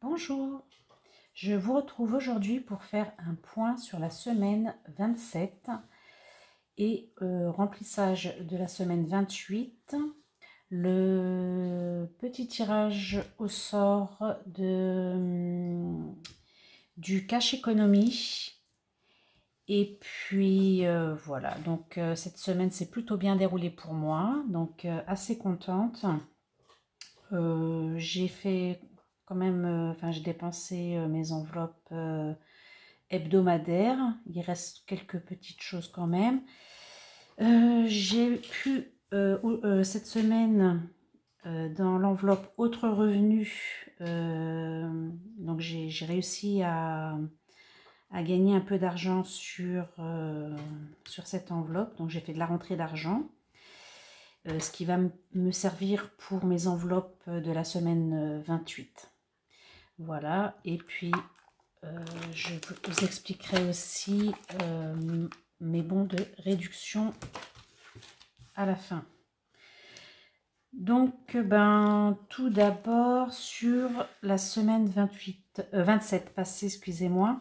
Bonjour, je vous retrouve aujourd'hui pour faire un point sur la semaine 27 et remplissage de la semaine 28, le petit tirage au sort du cash économie. Et puis voilà, donc cette semaine s'est plutôt bien déroulée pour moi, donc assez contente. J'ai fait quand même, enfin j'ai dépensé mes enveloppes hebdomadaires. Il reste quelques petites choses quand même. J'ai pu cette semaine dans l'enveloppe autres revenus, donc j'ai réussi à gagner un peu d'argent sur cette enveloppe. Donc j'ai fait de la rentrée d'argent. Ce qui va me servir pour mes enveloppes de la semaine 28. Voilà, et puis je vous expliquerai aussi mes bons de réduction à la fin. Donc, tout d'abord sur la semaine 27 passée, excusez-moi.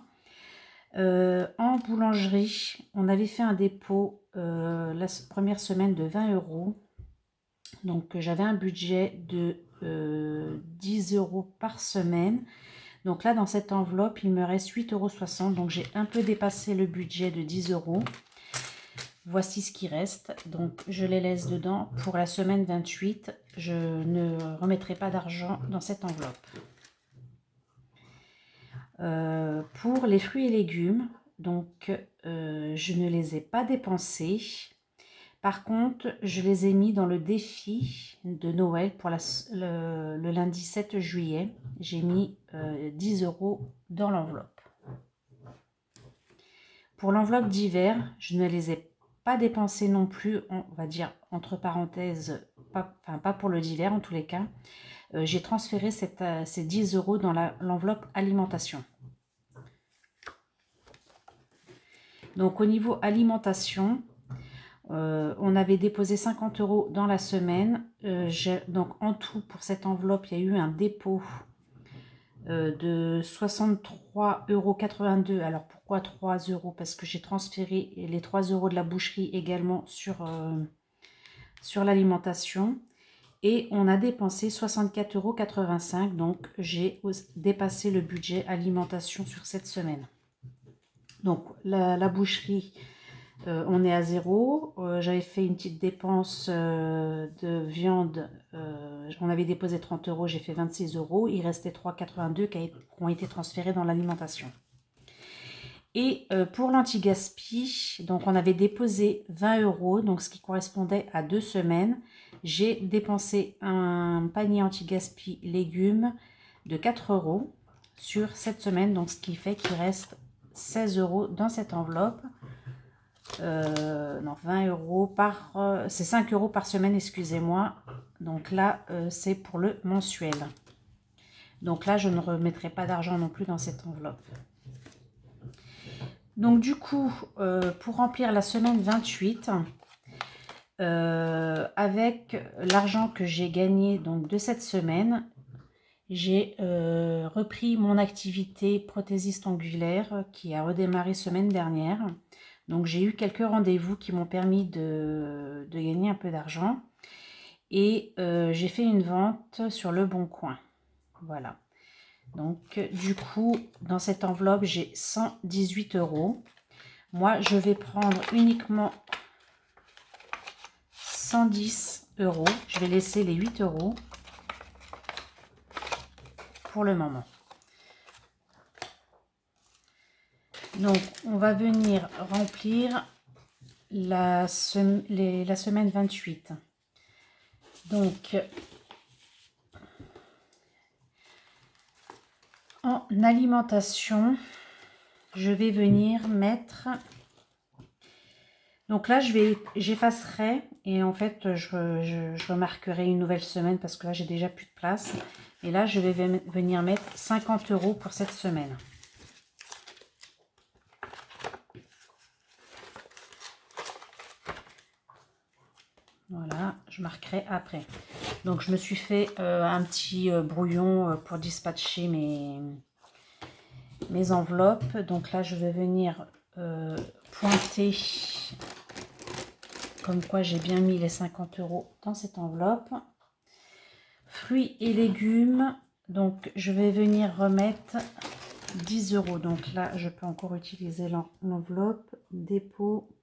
En boulangerie, on avait fait un dépôt la première semaine de 20 €. Donc j'avais un budget de 10 € par semaine. Donc là, dans cette enveloppe, il me reste 8,60 €. Donc j'ai un peu dépassé le budget de 10 €. Voici ce qui reste. Donc je les laisse dedans pour la semaine 28. Je ne remettrai pas d'argent dans cette enveloppe. Pour les fruits et légumes, donc je ne les ai pas dépensés. Par contre, je les ai mis dans le défi de Noël pour le lundi 7 juillet. J'ai mis 10 € dans l'enveloppe. Pour l'enveloppe d'hiver, je ne les ai pas dépensés non plus, on va dire entre parenthèses, pas pour le d'hiver en tous les cas. J'ai transféré ces 10 € dans l'enveloppe alimentation. Donc au niveau alimentation, on avait déposé 50 € dans la semaine. Donc en tout, pour cette enveloppe, il y a eu un dépôt de 63,82 €. Alors pourquoi 3 €? Parce que j'ai transféré les 3 € de la boucherie également sur l'alimentation. Et on a dépensé 64,85 €. Donc j'ai dépassé le budget alimentation sur cette semaine. Donc la boucherie, on est à 0. J'avais fait une petite dépense de viande. On avait déposé 30 €, j'ai fait 26 €. Il restait 3,82 € qui ont été transférés dans l'alimentation. Et pour l'anti-gaspi, donc on avait déposé 20 €, donc ce qui correspondait à 2 semaines. J'ai dépensé un panier anti-gaspi légumes de 4 € sur cette semaine, donc ce qui fait qu'il reste 16 € dans cette enveloppe. Non, 20 € par... c'est 5 € par semaine, excusez-moi. Donc là, c'est pour le mensuel. Donc là, je ne remettrai pas d'argent non plus dans cette enveloppe. Donc du coup, pour remplir la semaine 28, avec l'argent que j'ai gagné donc, de cette semaine, j'ai repris mon activité prothésiste angulaire qui a redémarré semaine dernière. Donc j'ai eu quelques rendez-vous qui m'ont permis de gagner un peu d'argent. Et j'ai fait une vente sur Le Bon Coin. Voilà. Donc du coup, dans cette enveloppe, j'ai 118 €. Moi, je vais prendre uniquement 110 €. Je vais laisser les 8 € pour le moment. Donc, on va venir remplir la semaine 28. Donc, en alimentation, je vais venir mettre... Donc là, j'effacerai et en fait, je remarquerai une nouvelle semaine parce que là, j'ai déjà plus de place. Et là, je vais venir mettre 50 € pour cette semaine. Voilà, je remarquerai après. Donc je me suis fait un petit brouillon pour dispatcher mes enveloppes. Donc là je vais venir pointer comme quoi j'ai bien mis les 50 € dans cette enveloppe. Fruits et légumes, donc je vais venir remettre 10 €. Donc là je peux encore utiliser l'enveloppe. Dépôt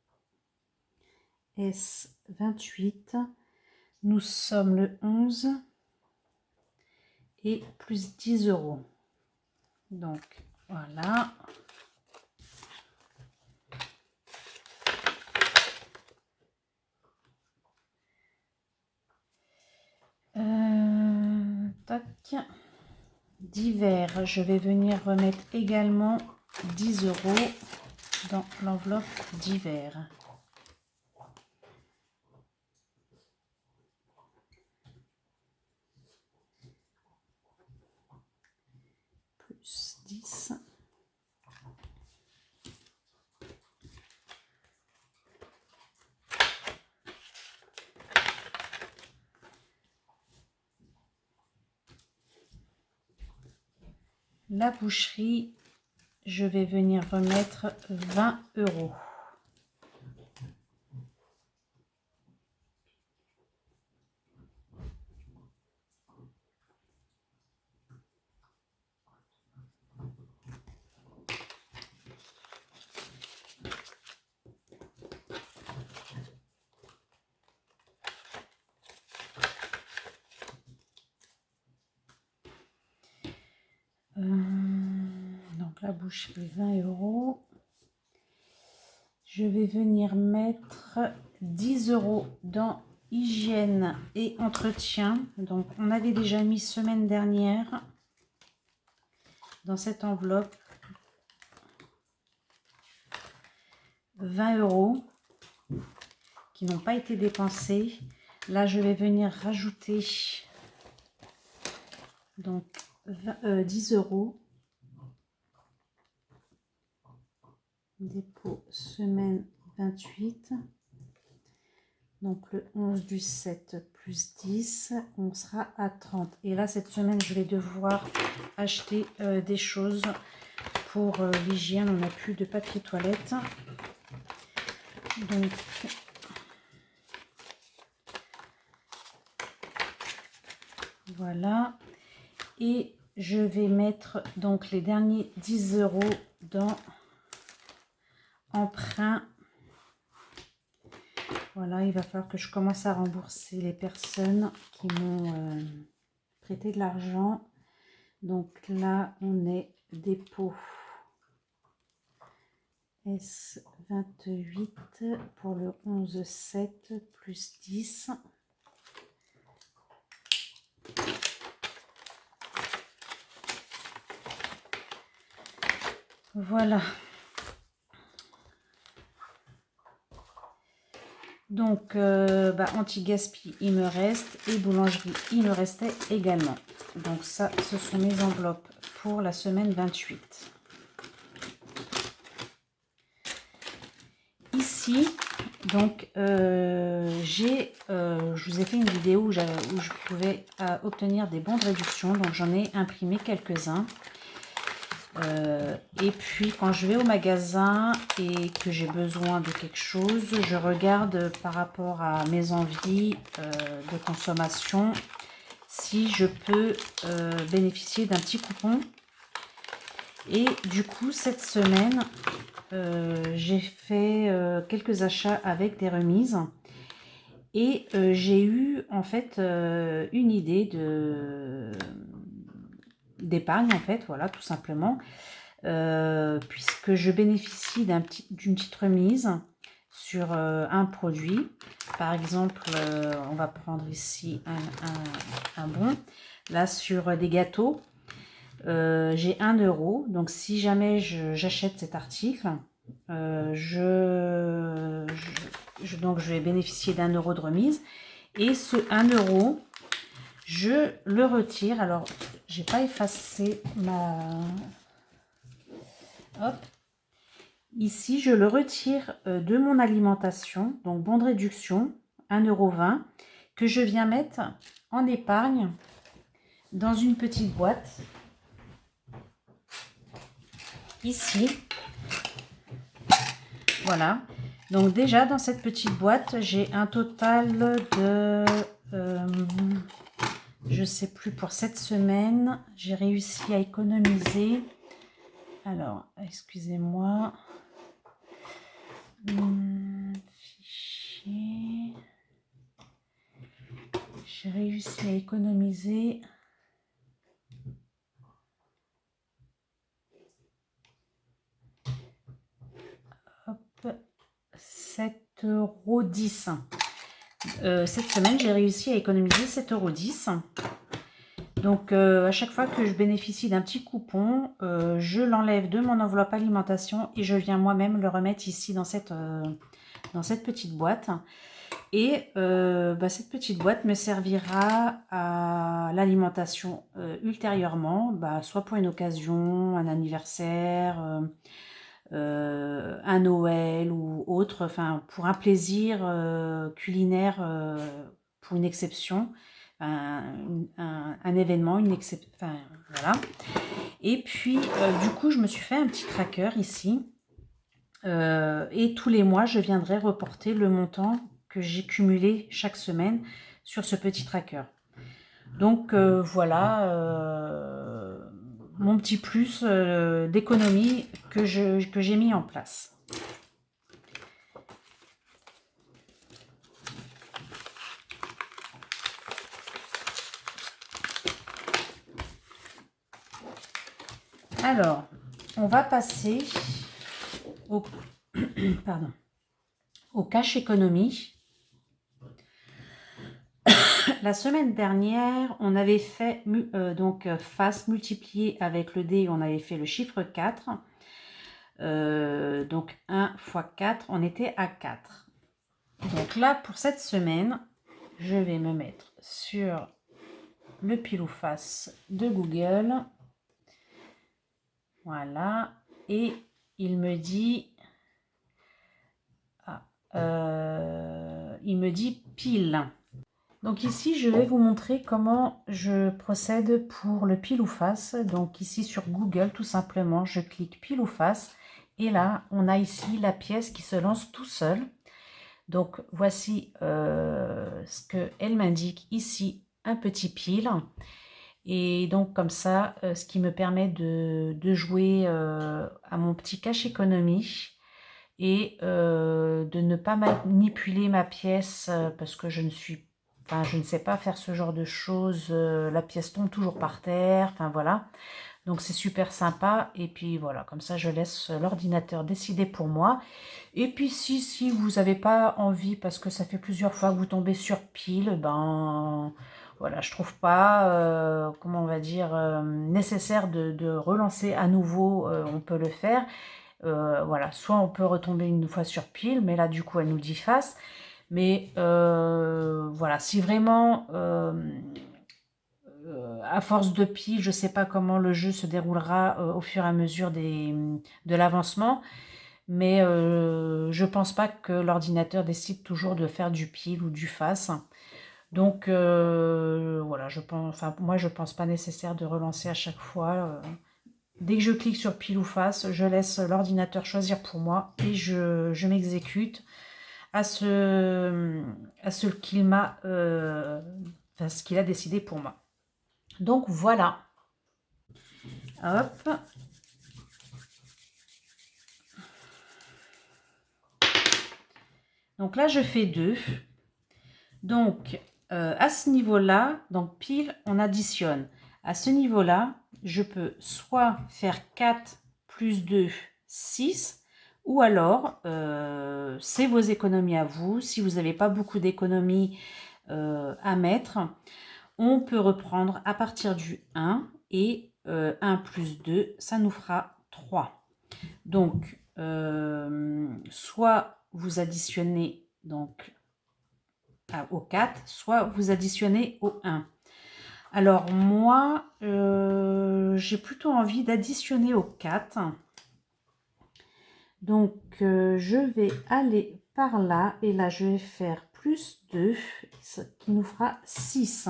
S28. Nous sommes le 11 et plus 10 €. Donc voilà. Tac. Divers, je vais venir remettre également 10 € dans l'enveloppe divers. Plus 10. La boucherie, je vais venir remettre 20 €. Donc la boucherie 20 €. Je vais venir mettre 10 € dans hygiène et entretien. Donc on avait déjà mis semaine dernière dans cette enveloppe 20 € qui n'ont pas été dépensés. Là je vais venir rajouter donc 10 €. Dépôt semaine 28. Donc le 11 du 7 plus 10, on sera à 30. Et là cette semaine je vais devoir acheter des choses pour l'hygiène. On n'a plus de papier toilette. Donc voilà. Et je vais mettre donc les derniers 10 € dans emprunt. Voilà, il va falloir que je commence à rembourser les personnes qui m'ont prêté de l'argent. Donc là, on est dépôt S28 pour le 11/7 plus 10. Voilà. Donc, anti-gaspi, il me reste. Et boulangerie, il me restait également. Donc ça, ce sont mes enveloppes pour la semaine 28. Ici, donc, je vous ai fait une vidéo où je pouvais obtenir des bons de réduction. Donc, j'en ai imprimé quelques-uns. Et puis quand je vais au magasin et que j'ai besoin de quelque chose, je regarde par rapport à mes envies de consommation si je peux bénéficier d'un petit coupon. Et du coup cette semaine j'ai fait quelques achats avec des remises et j'ai eu en fait une idée d'épargne en fait, voilà, tout simplement, puisque je bénéficie d'une petite remise sur un produit. Par exemple, on va prendre ici un bon, là sur des gâteaux, j'ai 1 €. Donc si jamais j'achète cet article, donc je vais bénéficier d'1 € de remise, et ce 1 €, je le retire. Alors, j'ai pas effacé ma... Hop. Ici, je le retire de mon alimentation. Donc, bon de réduction, 1,20 € que je viens mettre en épargne dans une petite boîte. Ici. Voilà. Donc déjà, dans cette petite boîte, j'ai un total de... je sais plus, pour cette semaine, j'ai réussi à économiser. Alors, excusez-moi. Fichier. J'ai réussi à économiser. Hop, 7,10 €. Cette semaine, j'ai réussi à économiser 7,10 €. Donc, à chaque fois que je bénéficie d'un petit coupon, je l'enlève de mon enveloppe alimentation et je viens moi-même le remettre ici dans cette petite boîte. Et cette petite boîte me servira à l'alimentation ultérieurement, soit pour une occasion, un anniversaire, un Noël ou autre, enfin pour un plaisir culinaire, pour une exception, un événement, une exception, enfin voilà. Et puis du coup, je me suis fait un petit tracker ici. Et tous les mois, je viendrai reporter le montant que j'ai cumulé chaque semaine sur ce petit tracker. Donc voilà mon petit plus d'économie que j'ai mis en place. Alors, on va passer au, pardon, au cash économie. La semaine dernière, on avait fait donc face multiplié avec le dé, on avait fait le chiffre 4. Donc 1 fois 4, on était à 4. Donc là, pour cette semaine, je vais me mettre sur le pile ou face de Google. Voilà. Et il me dit... il me dit pile. Donc ici, je vais vous montrer comment je procède pour le pile ou face. Donc ici sur Google, tout simplement, je clique pile ou face. Et là, on a ici la pièce qui se lance tout seul. Donc voici ce qu'elle m'indique ici, un petit pile. Et donc comme ça, ce qui me permet de jouer à mon petit cash économie et de ne pas manipuler ma pièce parce que je ne sais pas faire ce genre de choses. La pièce tombe toujours par terre, enfin voilà. Donc c'est super sympa et puis voilà, comme ça je laisse l'ordinateur décider pour moi. Et puis si vous n'avez pas envie, parce que ça fait plusieurs fois que vous tombez sur pile, ben voilà, je trouve pas, comment on va dire, nécessaire de relancer à nouveau, on peut le faire. Voilà, soit on peut retomber une fois sur pile, mais là du coup elle nous dit face. Mais voilà, si vraiment à force de pile, je ne sais pas comment le jeu se déroulera au fur et à mesure de l'avancement, mais je ne pense pas que l'ordinateur décide toujours de faire du pile ou du face. Donc voilà, moi je pense pas nécessaire de relancer à chaque fois. Dès que je clique sur pile ou face, je laisse l'ordinateur choisir pour moi et je m'exécute à ce qu'il m'a, ce qu'il a décidé pour moi. Donc voilà. Hop. Donc là, je fais 2. Donc, à ce niveau-là, donc pile, on additionne. À ce niveau-là, je peux soit faire 4 plus 2, 6, ou alors, c'est vos économies à vous. Si vous n'avez pas beaucoup d'économies à mettre, on peut reprendre à partir du 1 et 1 plus 2, ça nous fera 3. Donc, soit vous additionnez donc au 4, soit vous additionnez au 1. Alors moi, j'ai plutôt envie d'additionner au 4. Donc, je vais aller par là et là, je vais faire plus 2, ce qui nous fera 6.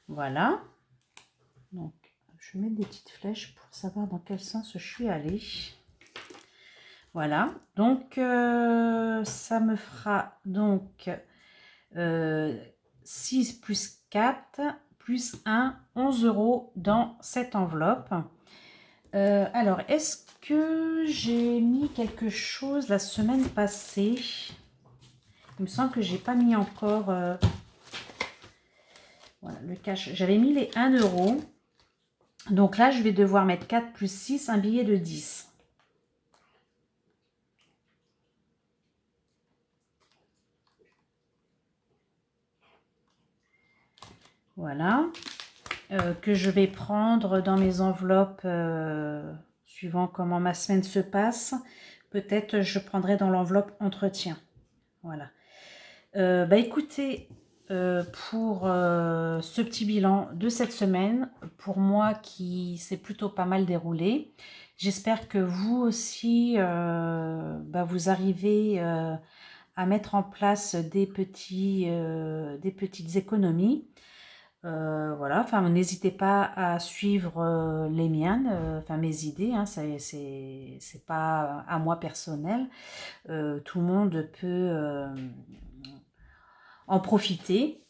Voilà. Donc, je vais mettre des petites flèches pour savoir dans quel sens je suis allée. Voilà. Donc, ça me fera donc 6 plus 4 plus 1, 11 € dans cette enveloppe. Alors, est-ce que j'ai mis quelque chose la semaine passée? Il me semble que j'ai pas mis encore voilà, le cash. J'avais mis les 1 €. Donc là, je vais devoir mettre 4 plus 6, un billet de 10. Voilà. Que je vais prendre dans mes enveloppes suivant comment ma semaine se passe. Peut-être je prendrai dans l'enveloppe entretien. Voilà. Bah écoutez, pour ce petit bilan de cette semaine, pour moi qui s'est plutôt pas mal déroulé, j'espère que vous aussi, bah vous arrivez à mettre en place des petites économies. Voilà, enfin n'hésitez pas à suivre les miennes, enfin mes idées, hein, c'est pas à moi personnel. Tout le monde peut en profiter.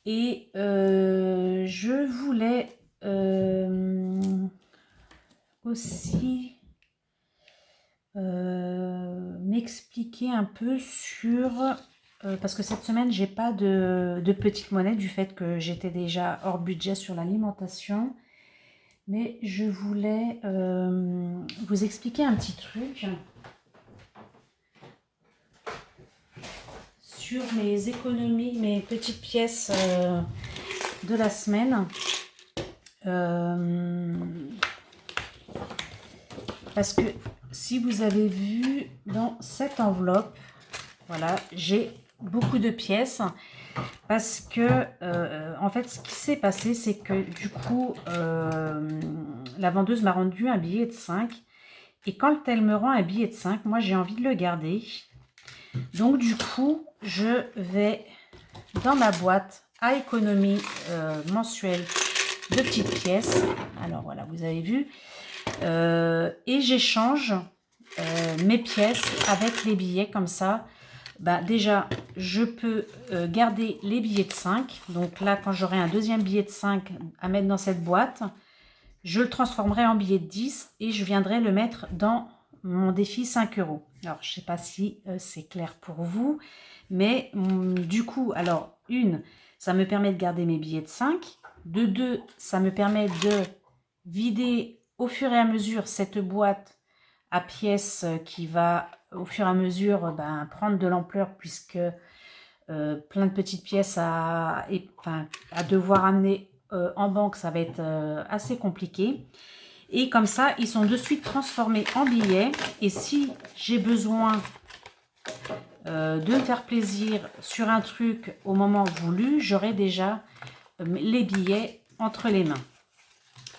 Et je voulais aussi m'expliquer un peu sur... parce que cette semaine, j'ai pas de petite monnaie du fait que j'étais déjà hors budget sur l'alimentation. Mais je voulais vous expliquer un petit truc sur mes économies, mes petites pièces de la semaine. Parce que si vous avez vu dans cette enveloppe, voilà, j'ai beaucoup de pièces parce que en fait ce qui s'est passé, c'est que du coup la vendeuse m'a rendu un billet de 5 et quand elle me rend un billet de 5, moi j'ai envie de le garder. Donc du coup je vais dans ma boîte à économie mensuelle de petites pièces. Alors voilà, vous avez vu. Et j'échange mes pièces avec les billets comme ça. Bah, déjà, je peux garder les billets de 5. Donc là, quand j'aurai un deuxième billet de 5 à mettre dans cette boîte, je le transformerai en billet de 10 et je viendrai le mettre dans mon défi 5 €. Alors, je ne sais pas si c'est clair pour vous, mais du coup, alors, ça me permet de garder mes billets de 5. De 2, ça me permet de vider au fur et à mesure cette boîte à pièces qui va au fur et à mesure prendre de l'ampleur puisque plein de petites pièces à devoir amener en banque, ça va être assez compliqué. Et comme ça, ils sont de suite transformés en billets. Et si j'ai besoin de me faire plaisir sur un truc au moment voulu, j'aurai déjà les billets entre les mains.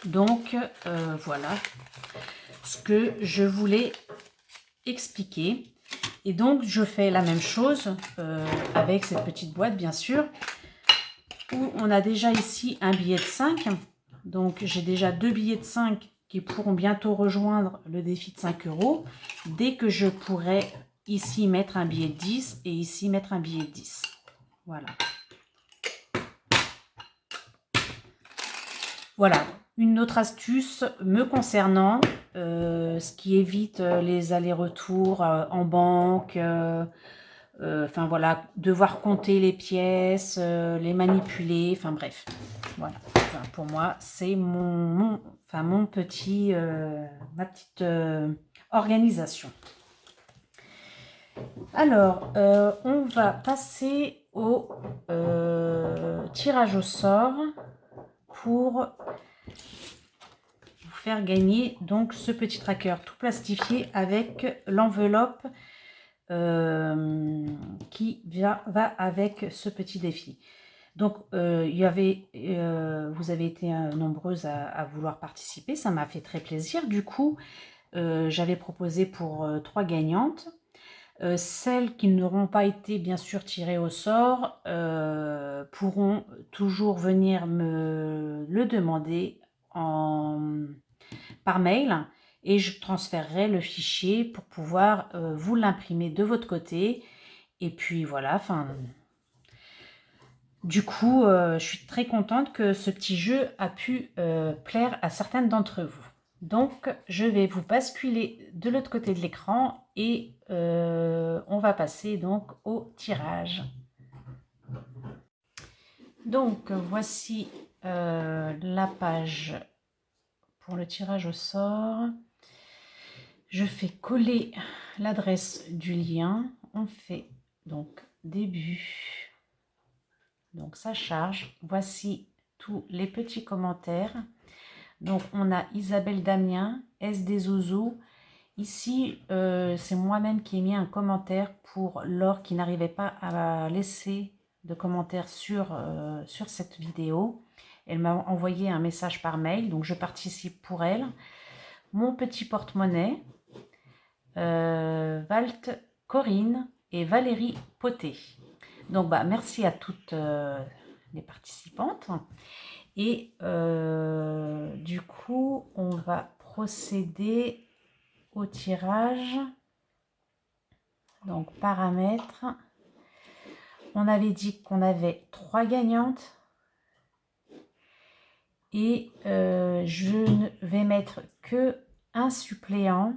Donc voilà ce que je voulais expliquer. Et donc je fais la même chose avec cette petite boîte bien sûr, où on a déjà ici un billet de 5. Donc j'ai déjà 2 billets de 5 qui pourront bientôt rejoindre le défi de 5 €. Dès que je pourrai ici mettre un billet de 10 et ici mettre un billet de 10. Voilà. Voilà, une autre astuce me concernant, ce qui évite les allers-retours en banque, enfin voilà, devoir compter les pièces, les manipuler, enfin bref. Voilà, enfin, pour moi, c'est mon petit, ma petite organisation. Alors, on va passer au tirage au sort pour vous faire gagner donc ce petit tracker tout plastifié avec l'enveloppe qui va avec ce petit défi. Donc, vous avez été nombreuses à vouloir participer, ça m'a fait très plaisir. Du coup, j'avais proposé pour 3 gagnantes. Celles qui n'auront pas été bien sûr tirées au sort pourront toujours venir me le demander par mail et je transférerai le fichier pour pouvoir vous l'imprimer de votre côté. Et puis voilà, enfin, du coup, je suis très contente que ce petit jeu a pu plaire à certaines d'entre vous. Donc, je vais vous basculer de l'autre côté de l'écran et on va passer donc au tirage. Donc, voici la page pour le tirage au sort. Je fais coller l'adresse du lien. On fait donc début. Donc, ça charge. Voici tous les petits commentaires. Donc, on a Isabelle Damien, SD Zouzou. Ici, c'est moi-même qui ai mis un commentaire pour Laure qui n'arrivait pas à laisser de commentaires sur cette vidéo. Elle m'a envoyé un message par mail, donc je participe pour elle. Mon petit porte-monnaie, Valt, Corinne et Valérie Poté. Donc, merci à toutes les participantes. Et du coup, on va procéder au tirage. Donc, paramètres. On avait dit qu'on avait 3 gagnantes. Et je ne vais mettre que un suppléant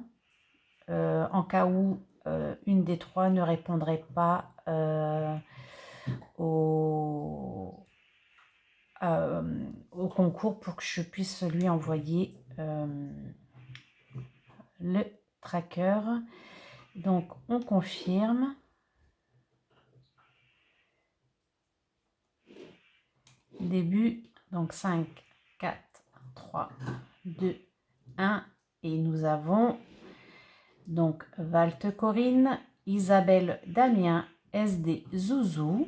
en cas où une des 3 ne répondrait pas au concours pour que je puisse lui envoyer le tracker. Donc, on confirme. Début, donc 5, 4, 3, 2, 1. Et nous avons donc Valte Corinne, Isabelle Damien, SD Zouzou.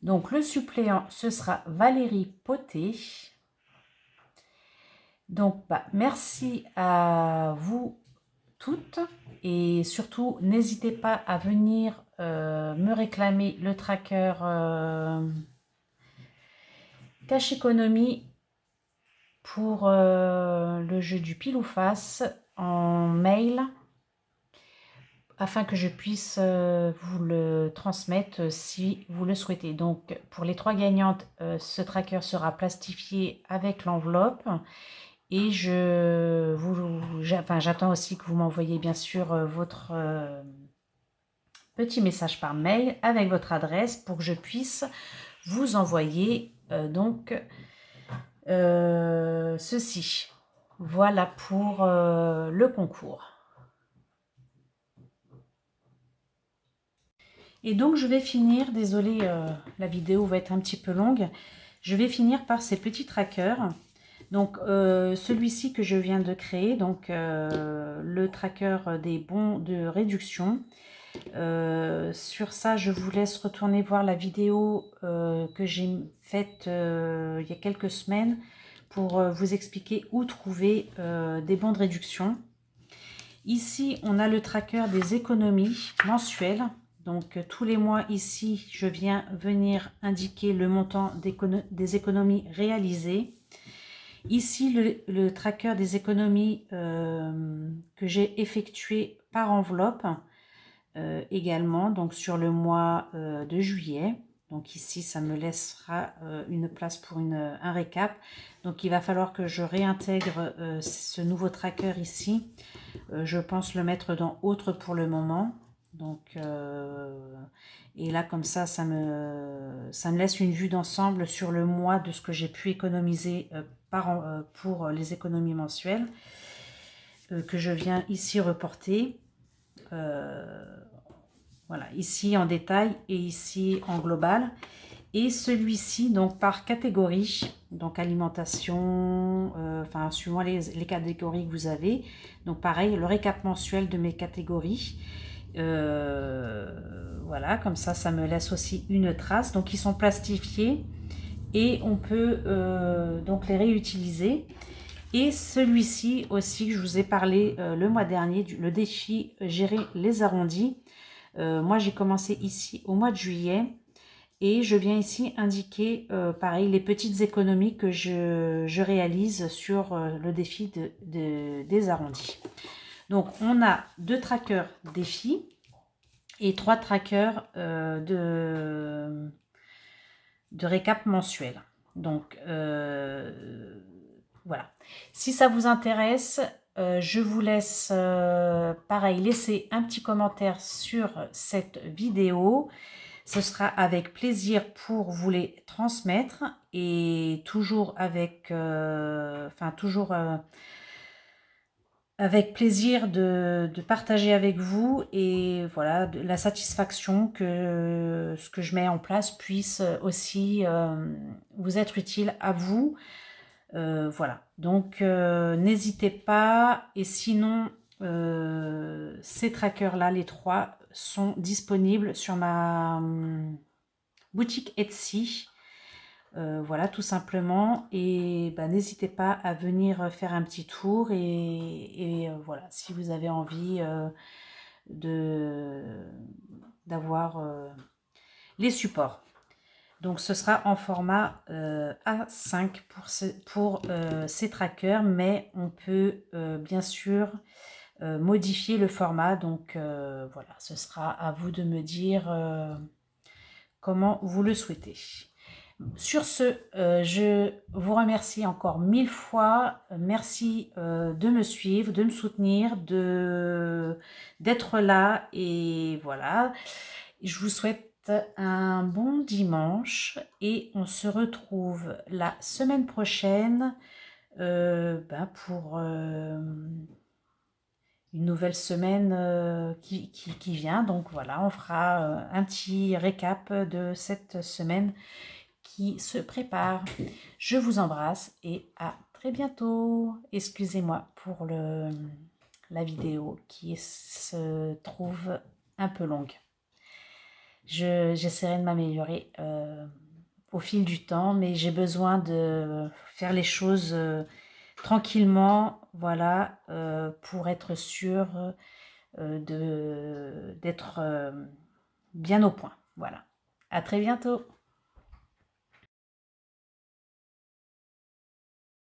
Donc, le suppléant, ce sera Valérie Poté. Donc, merci à vous toutes et surtout, n'hésitez pas à venir me réclamer le tracker Cash Economy pour le jeu du pile ou face en mail afin que je puisse vous le transmettre si vous le souhaitez. Donc, pour les 3 gagnantes, ce tracker sera plastifié avec l'enveloppe. Et j'attends aussi que vous m'envoyiez bien sûr votre petit message par mail avec votre adresse pour que je puisse vous envoyer ceci. Voilà pour le concours. Et donc je vais finir, désolée, la vidéo va être un petit peu longue, je vais finir par ces petits trackers. Donc, celui-ci que je viens de créer, donc le tracker des bons de réduction. Sur ça, je vous laisse retourner voir la vidéo que j'ai faite il y a quelques semaines pour vous expliquer où trouver des bons de réduction. Ici, on a le tracker des économies mensuelles. Donc, tous les mois, ici, je viens venir indiquer le montant des économies réalisées. Ici, le tracker des économies que j'ai effectué par enveloppe également, donc sur le mois de juillet. Donc ici, ça me laissera une place pour un récap. Donc il va falloir que je réintègre ce nouveau tracker ici. Je pense le mettre dans autre pour le moment. Donc, et là, comme ça me laisse une vue d'ensemble sur le mois de ce que j'ai pu économiser pour les économies mensuelles que je viens ici reporter. Voilà, ici en détail et ici en global. Et celui-ci, donc par catégorie, donc alimentation, suivant les catégories que vous avez. Donc pareil, le récap mensuel de mes catégories. Voilà, comme ça me laisse aussi une trace. Donc ils sont plastifiés et on peut donc les réutiliser. Et celui-ci aussi, je vous ai parlé le mois dernier, le défi gérer les arrondis. Moi, j'ai commencé ici au mois de juillet et je viens ici indiquer, pareil, les petites économies que je réalise sur le défi des arrondis. Donc, on a 2 trackers défis et 3 trackers de récap mensuel. Donc, voilà. Si ça vous intéresse, je vous laisse, pareil, laisser un petit commentaire sur cette vidéo. Ce sera avec plaisir pour vous les transmettre et toujours avec, avec plaisir de partager avec vous et voilà, la satisfaction que ce que je mets en place puisse aussi vous être utile à vous. Voilà, donc n'hésitez pas et sinon ces trackers-là, les 3, sont disponibles sur ma boutique Etsy. Voilà, tout simplement. Et bah, n'hésitez pas à venir faire un petit tour. Et voilà, si vous avez envie d'avoir les supports. Donc, ce sera en format A5 pour ces trackers. Mais on peut bien sûr modifier le format. Donc, voilà, ce sera à vous de me dire comment vous le souhaitez. Sur ce, je vous remercie encore 1000 fois. Merci de me suivre, de me soutenir, d'être là. Et voilà, je vous souhaite un bon dimanche et on se retrouve la semaine prochaine pour une nouvelle semaine qui vient. Donc voilà, on fera un petit récap de cette semaine qui se prépare. Je vous embrasse et à très bientôt. Excusez-moi pour la vidéo qui se trouve un peu longue. J'essaierai de m'améliorer au fil du temps, mais j'ai besoin de faire les choses tranquillement, voilà, pour être sûre d'être bien au point. Voilà. À très bientôt.